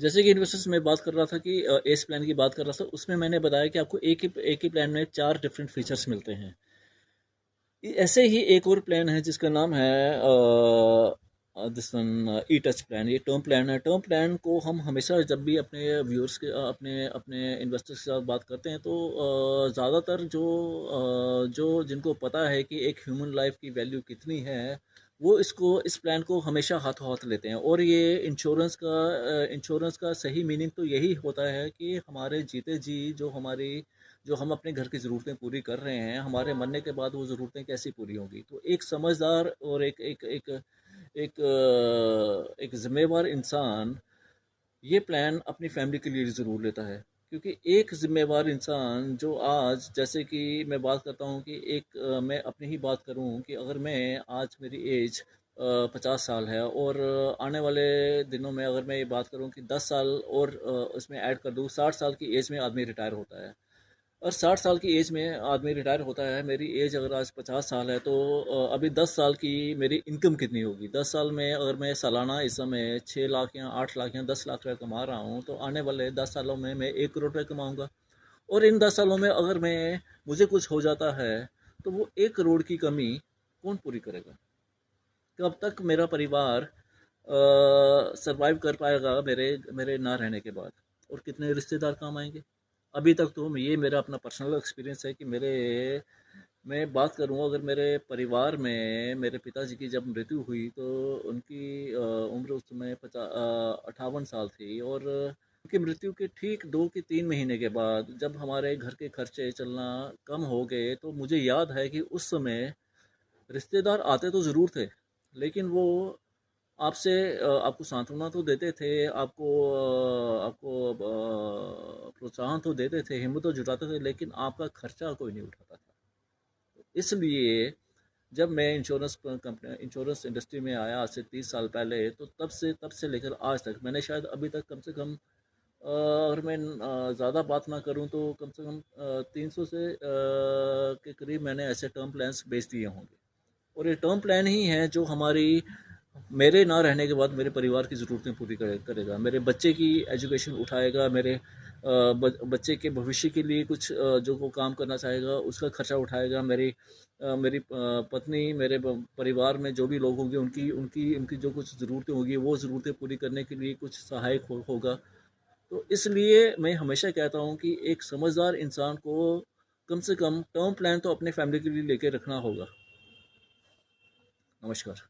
जैसे कि इन्वेस्टर्स में बात कर रहा था कि एस प्लान की बात कर रहा था, उसमें मैंने बताया कि आपको एक ही प्लान में 4 डिफरेंट फीचर्स मिलते हैं। ऐसे ही एक और प्लान है जिसका नाम है this one E touch plan. ये टर्म प्लान है। टर्म प्लान को हम हमेशा जब भी अपने व्यूअर्स के अपने अपने इन्वेस्टर्स के साथ बात करते हैं तो ज़्यादातर जो जिनको पता है कि एक ह्यूमन लाइफ की वैल्यू कितनी है, वो इस प्लान को हमेशा हाथों हाथ लेते हैं। और ये इंश्योरेंस का सही मीनिंग तो यही होता है कि हमारे जीते जी जो हम अपने घर की ज़रूरतें पूरी कर रहे हैं, हमारे मरने के बाद वो ज़रूरतें कैसी पूरी होंगी। तो एक समझदार और एक ज़िम्मेवार इंसान ये प्लान अपनी फैमिली के लिए ज़रूर लेता है। क्योंकि एक ज़िम्मेवार इंसान जो आज, जैसे कि मैं बात करता हूँ कि मैं अपनी ही बात करूँ कि अगर मैं आज मेरी एज 50 साल है, और आने वाले दिनों में अगर मैं ये बात करूँ कि 10 साल और उसमें ऐड कर दूँ, 60 साल की एज में आदमी रिटायर होता है। और 60 साल की एज में आदमी रिटायर होता है। मेरी एज अगर आज 50 साल है तो अभी 10 साल की मेरी इनकम कितनी होगी? 10 साल में अगर मैं सालाना इस समय 6 लाख या 8 लाख या 10 लाख रुपये कमा रहा हूँ, तो आने वाले 10 सालों में मैं 1 करोड़ रुपये कमाऊँगा। और इन 10 सालों में अगर मुझे कुछ हो जाता है, तो वो 1 करोड़ की कमी कौन पूरी करेगा? कब तक मेरा परिवार सरवाइव कर पाएगा मेरे मेरे ना रहने के बाद? और कितने रिश्तेदार काम आएंगे? अभी तक तो ये मेरा अपना पर्सनल एक्सपीरियंस है कि मैं बात करूँ, अगर मेरे परिवार में मेरे पिताजी की जब मृत्यु हुई तो उनकी उम्र उस समय 58 साल थी। और उनकी मृत्यु के ठीक 2 कि 3 महीने के बाद जब हमारे घर के खर्चे चलना कम हो गए, तो मुझे याद है कि उस समय रिश्तेदार आते तो ज़रूर थे, लेकिन वो आपको सांत्वना तो देते थे, आपको प्रोत्साहन तो देते थे, हिम्मत तो जुटाते थे, लेकिन आपका खर्चा कोई नहीं उठाता था। इसलिए जब मैं इंश्योरेंस इंडस्ट्री में आया आज से 30 साल पहले, तो तब से लेकर आज तक मैंने शायद अभी तक कम से कम, अगर मैं ज़्यादा बात ना करूं तो कम से कम 300 के करीब मैंने ऐसे टर्म प्लान्स बेच दिए होंगे। और ये टर्म प्लान ही है जो मेरे ना रहने के बाद मेरे परिवार की ज़रूरतें पूरी करेगा, मेरे बच्चे की एजुकेशन उठाएगा, मेरे बच्चे के भविष्य के लिए कुछ जो वो काम करना चाहेगा उसका खर्चा उठाएगा, मेरी पत्नी, परिवार में जो भी लोग होंगे उनकी उनकी उनकी जो कुछ ज़रूरतें होंगी वो ज़रूरतें पूरी करने के लिए कुछ सहायक होगा। तो इसलिए मैं हमेशा कहता हूँ कि एक समझदार इंसान को कम से कम टर्म प्लान तो अपने फैमिली के लिए लेके रखना होगा। नमस्कार।